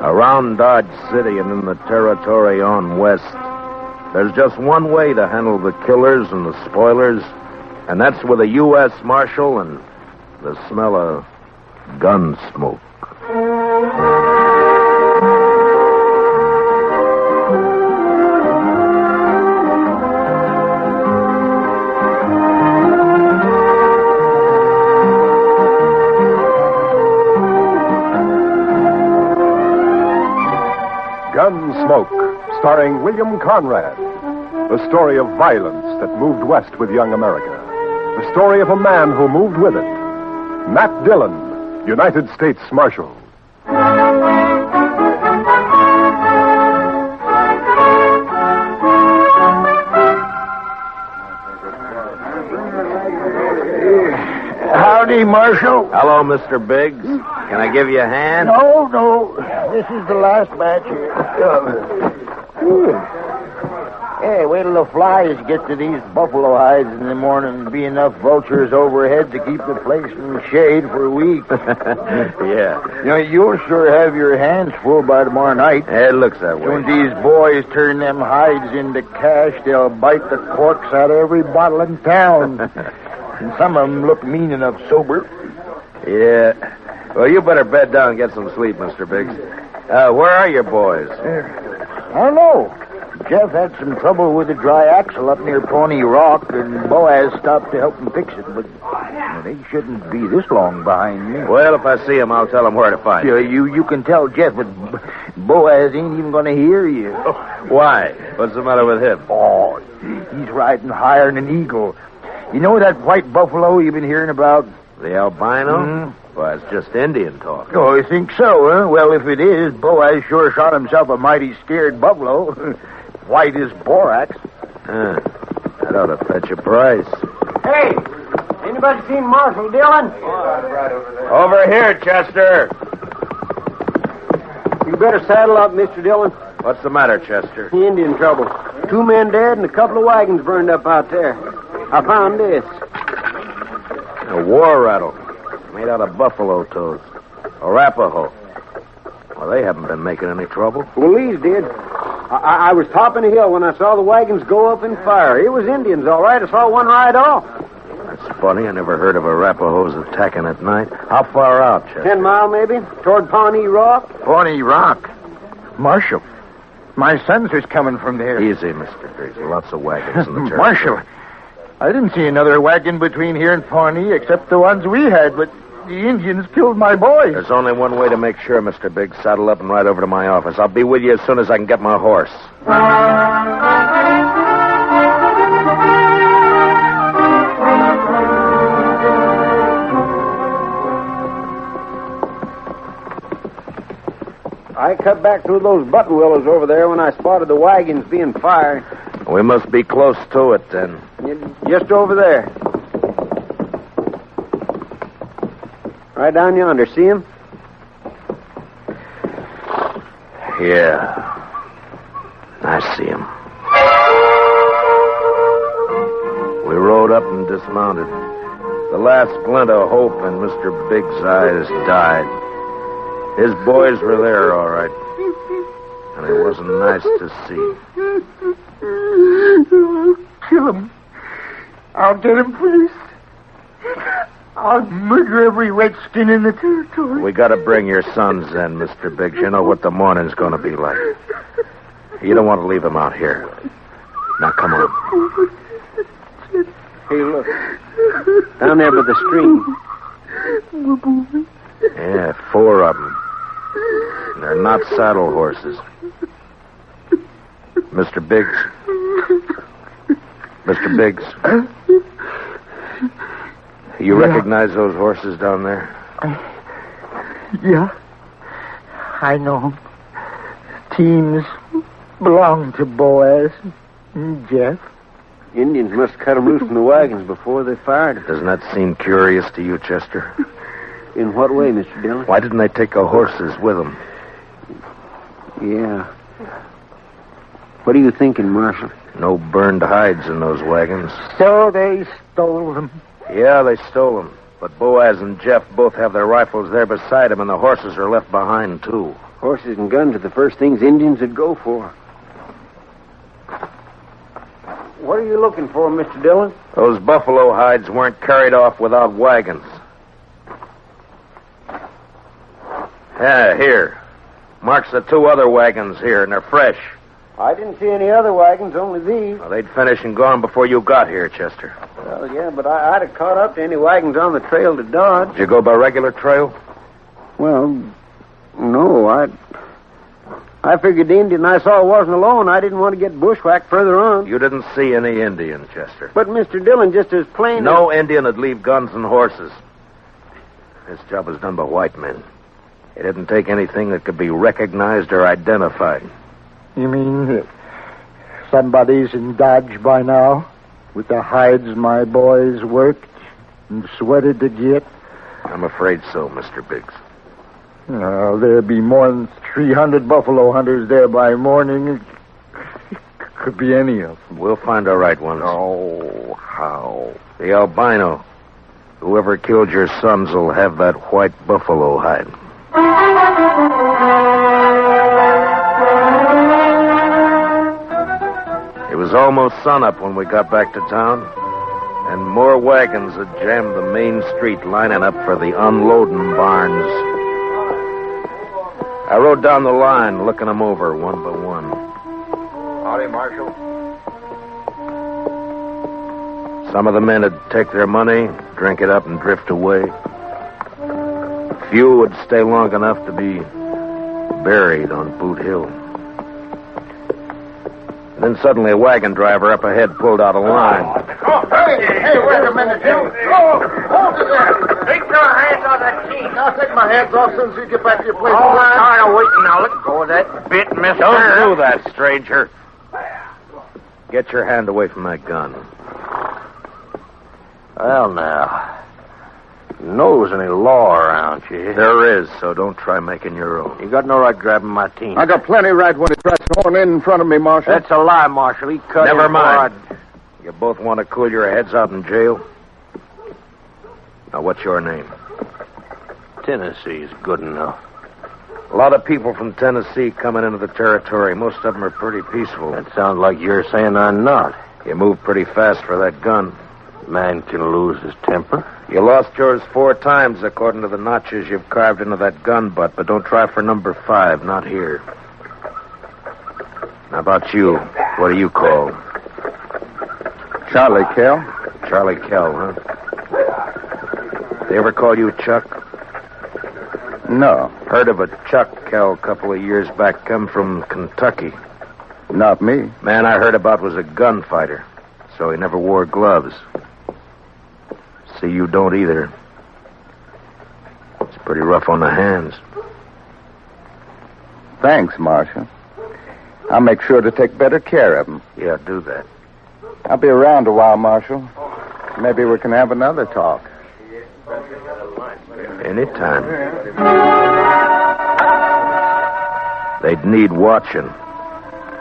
Around Dodge City and in the territory on west, there's just one way to handle the killers and the spoilers, and that's with a U.S. Marshal and the smell of gun smoke. Gunsmoke, starring William Conrad. The story of violence that moved west with young America. The story of a man who moved with it. Matt Dillon, United States Marshal. Howdy, Marshal. Hello, Mr. Biggs. Can I give you a hand? No. This is the last batch here. Hey, wait till the flies get to these buffalo hides in the morning and be enough vultures overhead to keep the place from shade for a week. Yeah. You'll sure have your hands full by tomorrow night. It looks that way. When these boys turn them hides into cash, they'll bite the corks out of every bottle in town. And some of them look mean enough sober. Yeah. Well, you better bed down and get some sleep, Mr. Biggs. Where are your boys? I don't know. Jeff had some trouble with the dry axle up near Pawnee Rock, and Boaz stopped to help him fix it, but they shouldn't be this long behind me. Well, if I see him, I'll tell him where to find you. You can tell Jeff, but Boaz ain't even going to hear you. Why? What's the matter with him? Oh, he's riding higher than an eagle. You know that white buffalo you've been hearing about? The albino? Mm-hmm. Well, it's just Indian talk. Oh, you think so, huh? Well, if it is, Boaz sure shot himself a mighty scared buffalo. White as borax. That ought to fetch a price. Hey, anybody seen Marshal Dillon? Over here, Chester. You better saddle up, Mr. Dillon. What's the matter, Chester? Indian trouble. 2 men dead and a couple of wagons burned up out there. I found this. A war rattle made out of buffalo toes. Arapaho. Well, they haven't been making any trouble. Well, these did. I was topping a hill when I saw the wagons go up in fire. It was Indians, all right. I saw one ride off. That's funny. I never heard of Arapahoes attacking at night. How far out, Chester? 10 mile, maybe, toward Pawnee Rock. Pawnee Rock? Marshal, my sons is coming from there. Easy, Mr. Biggs. Lots of wagons in the church. Marshal, I didn't see another wagon between here and Pawnee except the ones we had, but the Indians killed my boys. There's only one way to make sure, Mr. Biggs. Saddle up and ride over to my office. I'll be with you as soon as I can get my horse. I cut back through those button willows over there when I spotted the wagons being fired. We must be close to it, then. Just over there. Right down yonder. See him? Yeah. I see him. We rode up and dismounted. The last glint of hope in Mr. Biggs' eyes died. His boys were there, all right. And it wasn't nice to see. Kill him. I'll get him for this. I'll murder every redskin in the territory. We got to bring your sons in, Mr. Biggs. You know what the morning's going to be like. You don't want to leave them out here. Now, come on. Hey, look. Down there by the stream. Yeah, 4 of them. They're not saddle horses. Mr. Biggs. Mr. Biggs. You recognize those horses down there? Yeah. I know them. Teams belong to Boaz and Jeff. Indians must cut them loose from the wagons before they fired. Doesn't that seem curious to you, Chester? In what way, Mr. Dillon? Why didn't they take the horses with them? Yeah. What are you thinking, Marshal? No burned hides in those wagons. So they stole them. Yeah, they stole them. But Boaz and Jeff both have their rifles there beside them, and the horses are left behind, too. Horses and guns are the first things Indians would go for. What are you looking for, Mr. Dillon? Those buffalo hides weren't carried off without wagons. Yeah, here. Marks the 2 other wagons here, and they're fresh. I didn't see any other wagons, only these. Well, they'd finished and gone before you got here, Chester. Well, yeah, but I'd have caught up to any wagons on the trail to Dodge. Did you go by regular trail? Well, no, I figured the Indian I saw wasn't alone. I didn't want to get bushwhacked further on. You didn't see any Indian, Chester. But, Mr. Dillon, just as plain No Indian would leave guns and horses. This job was done by white men. It didn't take anything that could be recognized or identified. You mean somebody's in Dodge by now? With the hides my boys worked and sweated to get? I'm afraid so, Mr. Biggs. There'll be more than 300 buffalo hunters there by morning. Could be any of them. We'll find the right ones. Oh, how? The albino. Whoever killed your sons will have that white buffalo hide. It was almost sunup when we got back to town, and more wagons had jammed the main street lining up for the unloading barns. I rode down the line, looking them over one by one. Howdy, Marshal. Some of the men would take their money, drink it up, and drift away. Few would stay long enough to be buried on Boot Hill. And then suddenly a wagon driver up ahead pulled out a line. Oh, hey, wait a minute, Jim. Oh, hold it there. Take your hands off that key. I'll take my hands off as soon as you get back to your place. All right. Tired of waiting. Now let go of that bit, mister. Don't do that, stranger. Get your hand away from that gun. Well, now. Knows any law around you. There is, so don't try making your own. You got no right grabbing my team. I got plenty right when he tries to horn in front of me, Marshal. That's a lie, Marshal. He cut Never his mind. blood. You both want to cool your heads out in jail? Now, what's your name? Tennessee's good enough. A lot of people from Tennessee coming into the territory. Most of them are pretty peaceful. That sounds like you're saying I'm not. You moved pretty fast for that gun. Man can lose his temper. You lost yours 4 times, according to the notches you've carved into that gun butt, but don't try for number 5, not here. How about you? What do you call? Charlie Kell. Charlie Kell, huh? They ever call you Chuck? No, Heard of a Chuck Kell a couple of years back, come from Kentucky. not me. Man I heard about was a gunfighter, so he never wore gloves. See, you don't either. It's pretty rough on the hands. Thanks, Marshal. I'll make sure to take better care of him. Yeah, do that. I'll be around a while, Marshal. Maybe we can have another talk. Anytime. They'd need watching.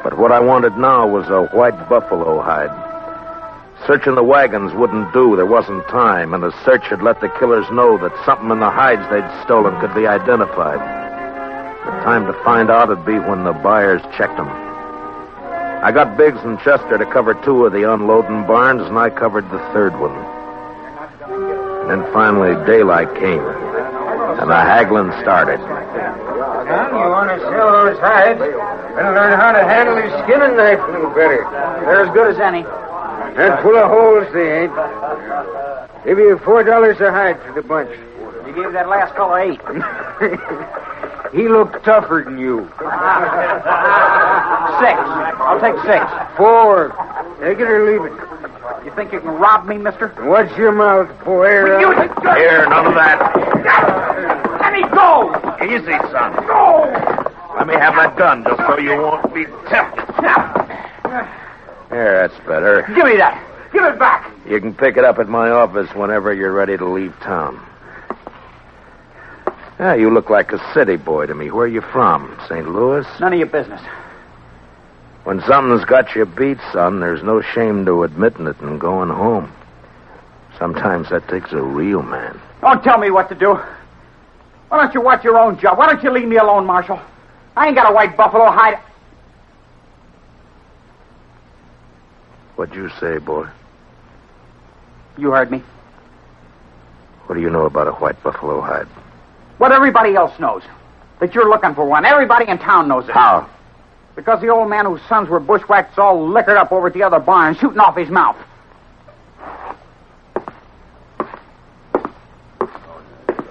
But what I wanted now was a white buffalo hide. Searching the wagons wouldn't do. There wasn't time, and the search had let the killers know that something in the hides they'd stolen could be identified. The time to find out would be when the buyers checked them. I got Biggs and Chester to cover 2 of the unloading barns, and I covered the 3rd one. And then finally daylight came, and the haggling started. Son, you want to sell those hides? Better learn how to handle your skinning knife a little better. They're as good as any. And full of holes, they ain't. Give you $4 a hide for the bunch. You gave that last fellow 8. He looked tougher than you. 6. I'll take 6. 4. Take it or leave it. You think you can rob me, mister? Watch your mouth, boy. Here, none of that. Let me go! Easy, son. Go! Let me have that gun just so you won't be tempted. There, that's better. Give me that. Give it back. You can pick it up at my office whenever you're ready to leave town. Yeah, you look like a city boy to me. Where are you from? St. Louis? None of your business. When something's got you beat, son, there's no shame to admitting it and going home. Sometimes that takes a real man. Don't tell me what to do. Why don't you watch your own job? Why don't you leave me alone, Marshal? I ain't got a white buffalo hide. What'd you say, boy? You heard me. What do you know about a white buffalo hide? What everybody else knows. That you're looking for one. Everybody in town knows it. How? Because the old man whose sons were bushwhacked all liquored up over at the other barn, shooting off his mouth.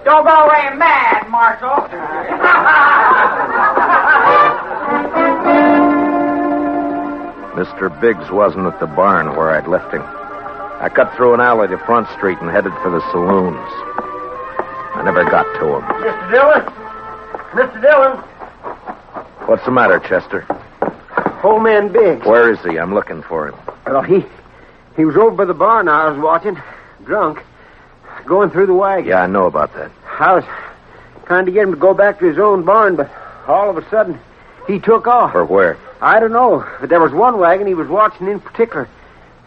Don't go away mad, Marshal. Mr. Biggs wasn't at the barn where I'd left him. I cut through an alley to Front Street and headed for the saloons. I never got to him. Mr. Dillon? Mr. Dillon? What's the matter, Chester? Old man Biggs. Where is he? I'm looking for him. Well, he was over by the barn I was watching, drunk, going through the wagon. Yeah, I know about that. I was trying to get him to go back to his own barn, but all of a sudden, he took off. For where? I don't know, but there was one wagon he was watching in particular.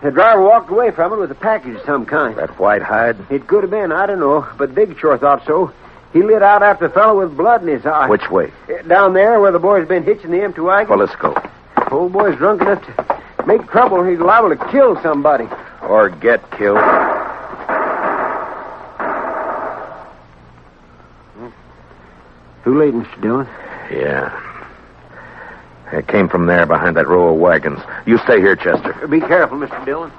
The driver walked away from it with a package of some kind. That white hide? It could have been, I don't know, but Big sure thought so. He lit out after the fellow with blood in his eye. Which way? Down there where the boy's been hitching the empty wagon. Well, let's go. Old boy's drunk enough to make trouble. He's liable to kill somebody. Or get killed. Too late, Mr. Dillon. Yeah. It came from there behind that row of wagons. You stay here, Chester. Be careful, Mr. Dillon.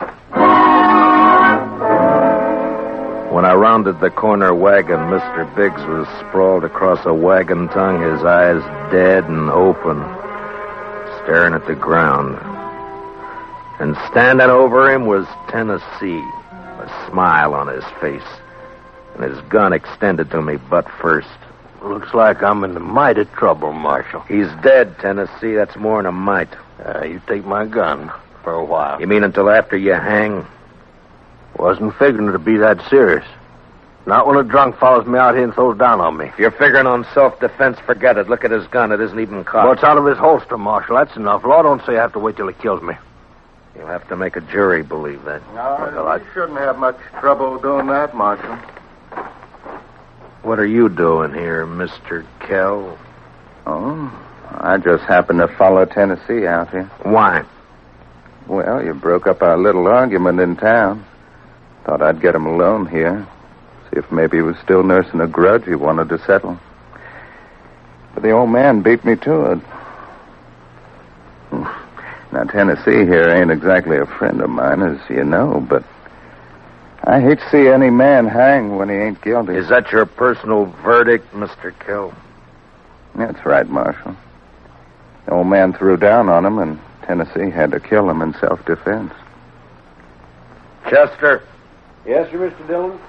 When I rounded the corner wagon, Mr. Biggs was sprawled across a wagon tongue, his eyes dead and open, staring at the ground. And standing over him was Tennessee, a smile on his face, and his gun extended to me butt first. Looks like I'm in the mighty trouble, Marshal. He's dead, Tennessee. That's more than a mite. You take my gun for a while. You mean until after you hang? Wasn't figuring to be that serious. Not when a drunk follows me out here and throws down on me. If you're figuring on self-defense, forget it. Look at his gun. It isn't even cocked. Well, it's out of his holster, Marshal. That's enough. Law don't say I have to wait till he kills me. You'll have to make a jury believe that. No, you shouldn't have much trouble doing that, Marshal. What are you doing here, Mr. Kell? Oh, I just happened to follow Tennessee out here. Why? Well, you broke up our little argument in town. Thought I'd get him alone here. See if maybe he was still nursing a grudge he wanted to settle. But the old man beat me to it. Now, Tennessee here ain't exactly a friend of mine, as you know, but I hate to see any man hang when he ain't guilty. Is that your personal verdict, Mr. Kell? That's right, Marshal. The old man threw down on him, and Tennessee had to kill him in self-defense. Chester, Yes, sir, Mr. Dillon?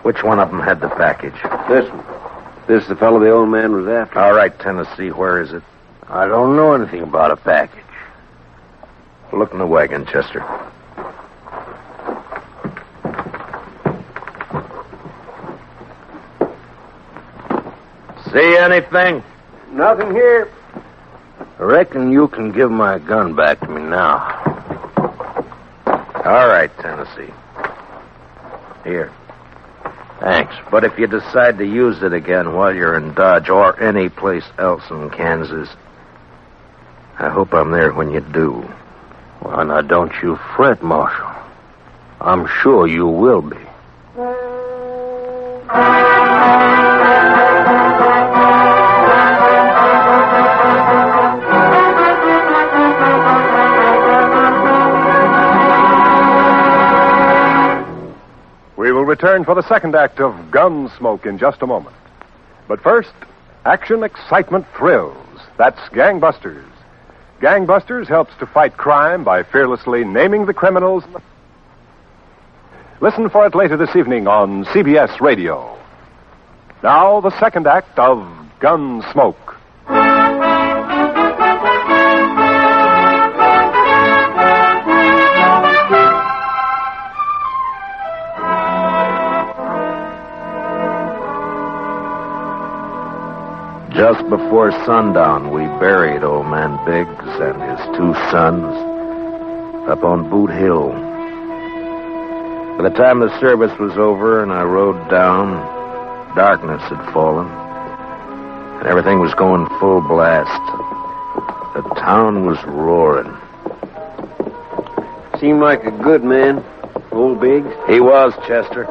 which one of them had the package? This one. This is the fellow the old man was after. All right, Tennessee, where is it? I don't know anything about a package. Look in the wagon, Chester. See anything? Nothing here. I reckon you can give my gun back to me now. All right, Tennessee. Here. Thanks. But if you decide to use it again while you're in Dodge or any place else in Kansas, I hope I'm there when you do. Well, now, don't you fret, Marshal. I'm sure you will be. We will return for the second act of Gunsmoke in just a moment. But first, action, excitement, thrills. That's Gangbusters. Gangbusters helps to fight crime by fearlessly naming the criminals. Listen for it later this evening on CBS Radio. Now, the second act of Gunsmoke. Just before sundown, we buried old man Biggs and his two sons up on Boot Hill. By the time the service was over and I rode down, darkness had fallen, and everything was going full blast. The town was roaring. Seemed like a good man, old Biggs. He was, Chester.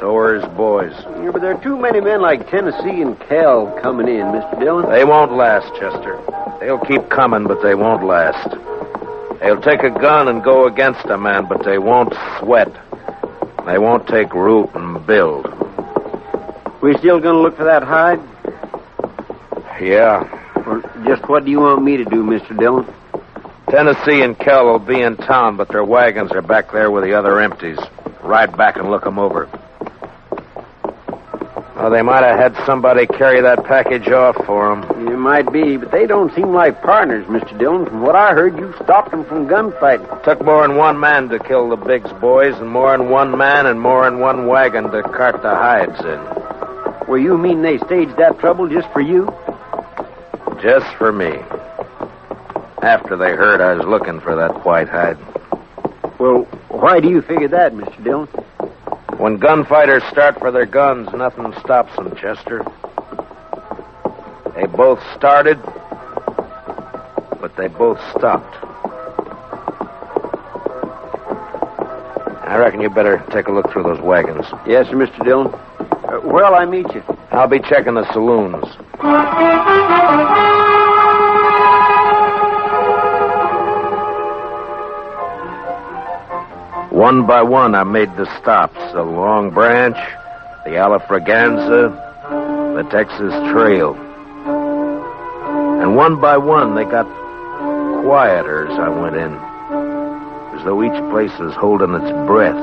So were his boys. Yeah, but there are too many men like Tennessee and Cal coming in, Mr. Dillon. They won't last, Chester. They'll keep coming, but they won't last. They'll take a gun and go against a man, but they won't sweat. They won't take root and build. We still gonna look for that hide? Yeah. Well, just what do you want me to do, Mr. Dillon? Tennessee and Kell will be in town, but their wagons are back there with the other empties. Ride back and look them over. Well, they might have had somebody carry that package off for them. It might be, but they don't seem like partners, Mr. Dillon. From what I heard, you stopped them from gunfighting. Took more than one man to kill the Biggs boys, and more than one man and more than one wagon to cart the hides in. Well, you mean they staged that trouble just for you? Just for me. After they heard I was looking for that white hide. Well, why do you figure that, Mr. Dillon? When gunfighters start for their guns, nothing stops them, Chester. They both started, but they both stopped. I reckon you better take a look through those wagons. Yes, sir, Mr. Dillon. Where'll I meet you? I'll be checking the saloons. One by one, I made the stops. The Long Branch, the Alafraganza, the Texas Trail. And one by one, they got quieter as I went in. As though each place was holding its breath,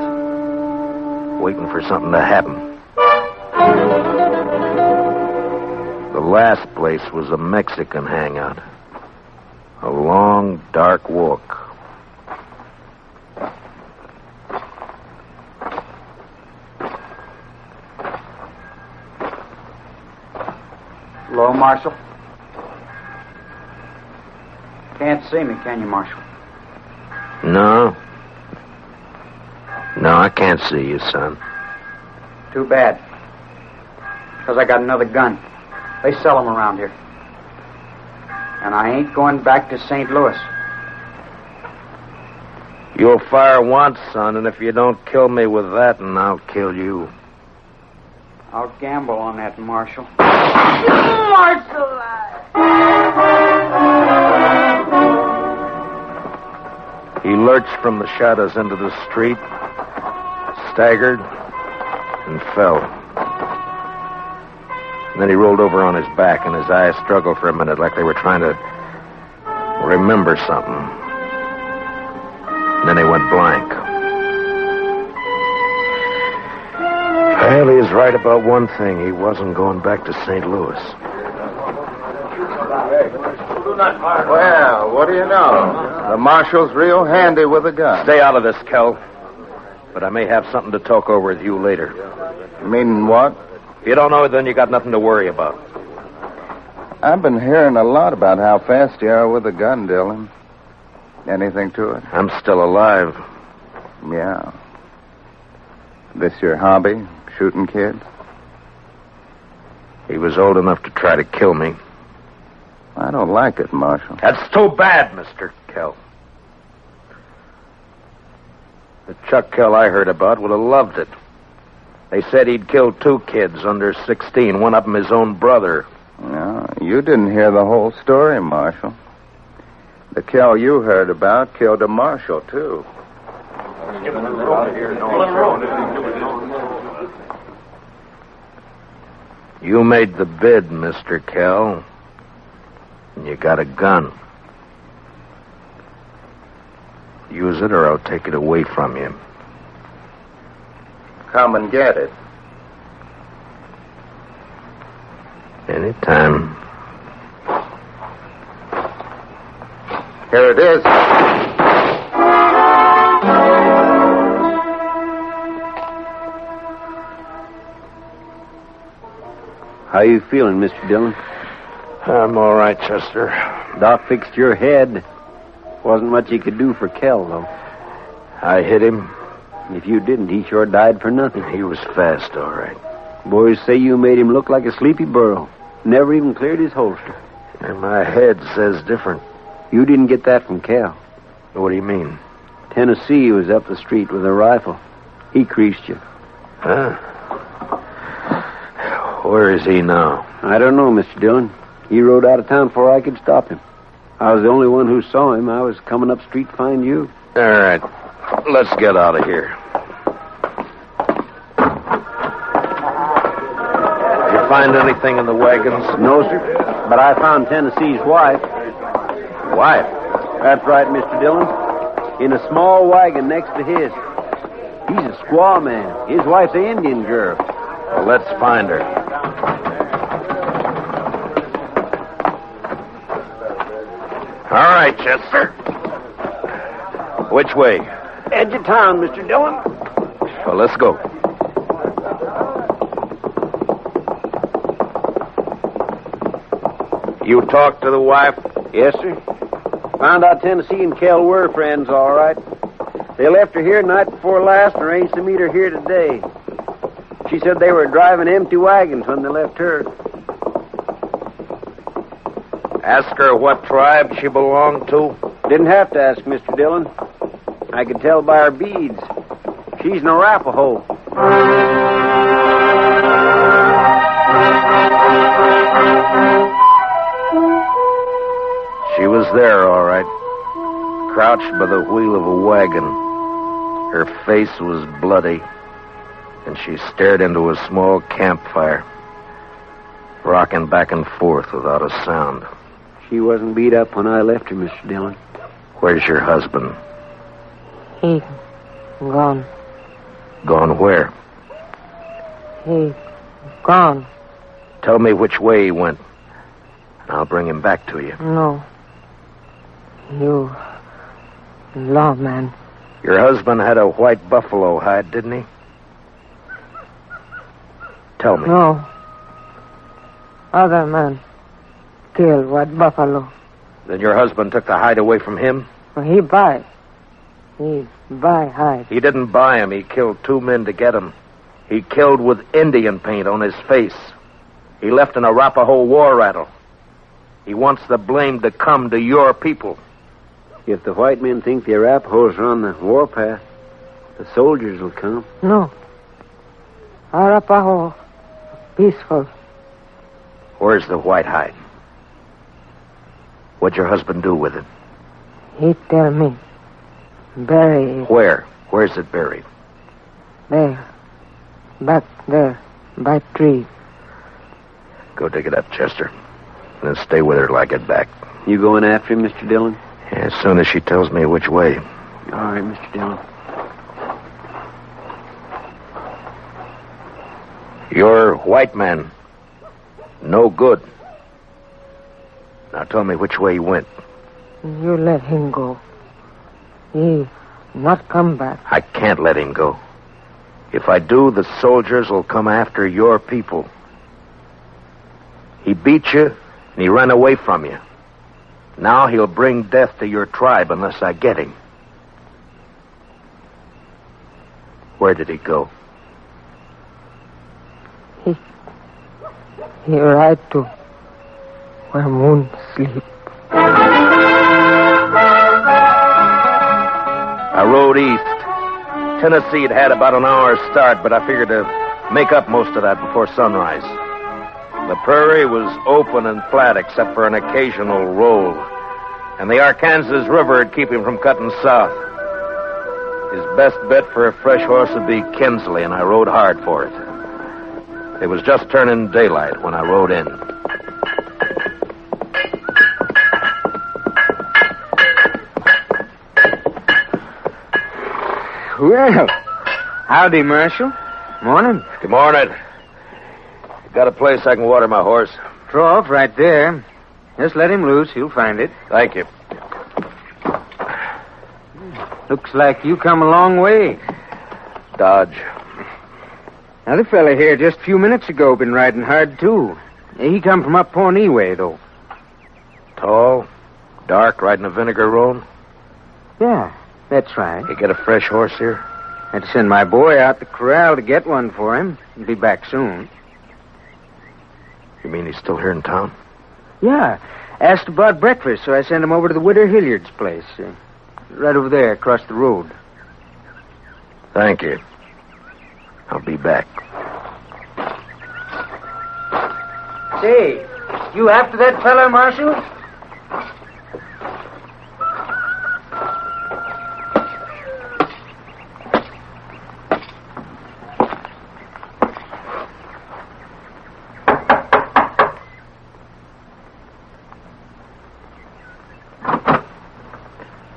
waiting for something to happen. The last place was a Mexican hangout. A long, dark walk. Hello, Marshal. Can't see me, can you, Marshal? No. No, I can't see you, son. Too bad. Because I got another gun. They sell them around here. And I ain't going back to St. Louis. You'll fire once, son, and if you don't kill me with that, and I'll kill you. I'll gamble on that, Marshal. Marshal! He lurched from the shadows into the street, staggered, and fell. And then he rolled over on his back, and his eyes struggled for a minute like they were trying to remember something. And then he went blank. Well, he is right about one thing. He wasn't going back to St. Louis. Well, what do you know? The marshal's real handy with a gun. Stay out of this, Kel. But I may have something to talk over with you later. You mean what? If you don't know it, then you got nothing to worry about. I've been hearing a lot about how fast you are with a gun, Dillon. Anything to it? I'm still alive. Yeah. This your hobby? Shooting kids? He was old enough to try to kill me. I don't like it, Marshal. That's too bad, Mr. Kell. The Chuck Kell I heard about would have loved it. They said he'd killed 2 kids under 16, one of them his own brother. No, you didn't hear the whole story, Marshal. The Kell you heard about killed a marshal, too. You made the bid, Mr. Kell. And you got a gun. Use it or I'll take it away from you. Come and get it. Anytime. Here it is. How you feeling, Mr. Dillon? I'm all right, Chester. Doc fixed your head. Wasn't much he could do for Kell, though. I hit him. If you didn't, he sure died for nothing. He was fast, all right. Boys say you made him look like a sleepy burro. Never even cleared his holster. And my head says different. You didn't get that from Cal. What do you mean? Tennessee was up the street with a rifle. He creased you. Huh? Where is he now? I don't know, Mr. Dillon. He rode out of town before I could stop him. I was the only one who saw him. I was coming up street to find you. All right. Let's get out of here. Did you find anything in the wagons? No, sir. But I found Tennessee's wife. Wife? That's right, Mr. Dillon. In a small wagon next to his. He's a squaw man. His wife's an Indian girl. Well, let's find her. All right, Chester. Which way? Edge of town, Mr. Dillon. Well, let's go. You talked to the wife? Yes, sir. Found out Tennessee and Kel were friends, all right. They left her here night before last and arranged to meet her here today. She said they were driving empty wagons when they left her. Ask her what tribe she belonged to? Didn't have to ask, Mr. Dillon. I could tell by her beads. She's an Arapaho. She was there, all right. Crouched by the wheel of a wagon. Her face was bloody, and she stared into a small campfire, rocking back and forth without a sound. She wasn't beat up when I left her, Mr. Dillon. Where's your husband? He gone. Gone where? He gone. Tell me which way he went, and I'll bring him back to you. No. You lawman. Your husband had a white buffalo hide, didn't he? Tell me. No. Other man killed white buffalo. Then your husband took the hide away from him? He buy. He buy hide. He didn't buy him. He killed 2 men to get him. He killed with Indian paint on his face. He left an Arapaho war rattle. He wants the blame to come to your people. If the white men think the Arapahoes are on the warpath, the soldiers will come. No. Arapaho peaceful. Where's the white hide? What'd your husband do with it? He tell me. Bury it. Where? Where's it buried? There. Back there. By tree. Go dig it up, Chester. And then stay with her till I get back. You going after him, Mr. Dillon? As soon as she tells me which way. All right, Mr. Dillon. You're white man. No good. Now tell me which way he went. You let him go. He not come back. I can't let him go. If I do, the soldiers will come after your people. He beat you, and he ran away from you. Now he'll bring death to your tribe unless I get him. Where did he go? He ride to where moon sleep. I rode east. Tennessee had about an hour's start, but I figured to make up most of that before sunrise. The prairie was open and flat except for an occasional roll, and the Arkansas River would keep him from cutting south. His best bet for a fresh horse would be Kinsley, and I rode hard for it. It was just turning daylight when I rode in. Well, howdy, Marshal. Morning. Good morning. Got a place I can water my horse? Trough right there. Just let him loose. He'll find it. Thank you. Looks like you come a long way. Dodge. Another fella here just a few minutes ago been riding hard, too. He come from up Pawnee way, though. Tall, dark, riding a vinegar roan? Yeah, that's right. You get a fresh horse here? Had to send my boy out the corral to get one for him. He'll be back soon. You mean he's still here in town? Yeah. Asked about breakfast, so I sent him over to the Widow Hilliard's place. Right over there, across the road. Thank you. I'll be back. Say, you after that fella, Marshal?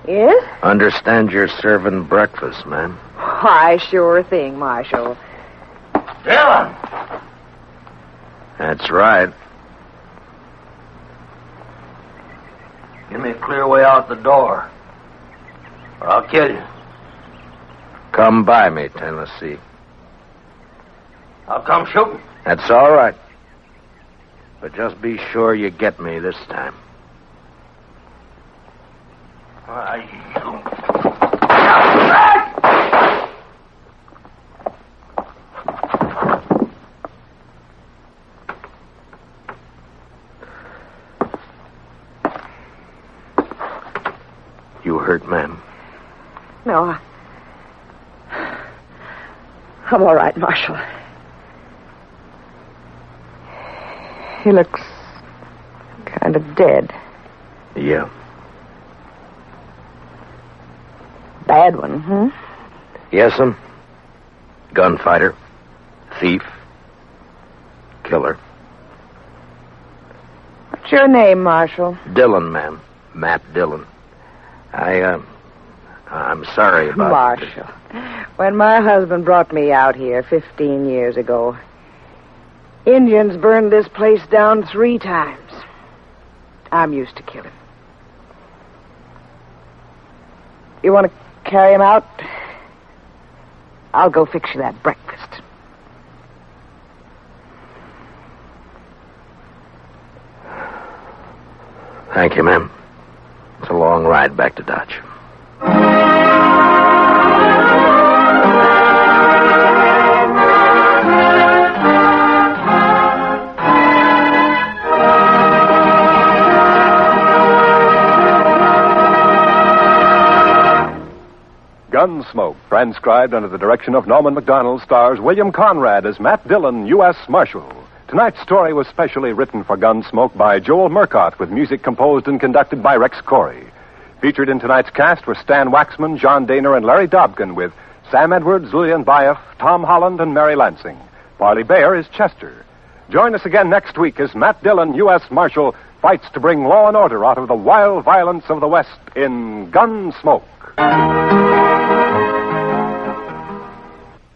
Yes? Understand you're serving breakfast, ma'am. Why, sure thing, Marshal. Dillon! That's right. Give me a clear way out the door, or I'll kill you. Come by me, Tennessee. I'll come shooting. That's all right. But just be sure you get me this time. You hurt, ma'am? No, I'm all right, Marshal. He looks kind of dead. Yeah. Bad one, hmm? Yes'm. Gunfighter. Thief. Killer. What's your name, Marshal? Dillon, ma'am. Matt Dillon. I'm sorry about Marshal. When my husband brought me out here 15 years ago, Indians burned this place down 3 times. I'm used to killing. You want to carry him out? I'll go fix you that breakfast. Thank you, ma'am. It's a long ride back to Dodge. Gunsmoke, transcribed under the direction of Norman MacDonald, stars William Conrad as Matt Dillon, U.S. Marshal. Tonight's story was specially written for Gunsmoke by Joel Murcott, with music composed and conducted by Rex Corey. Featured in tonight's cast were Stan Waxman, John Daner, and Larry Dobkin, with Sam Edwards, Lillian Baeff, Tom Holland, and Mary Lansing. Parley Baer is Chester. Join us again next week as Matt Dillon, U.S. Marshal, fights to bring law and order out of the wild violence of the West in Gunsmoke.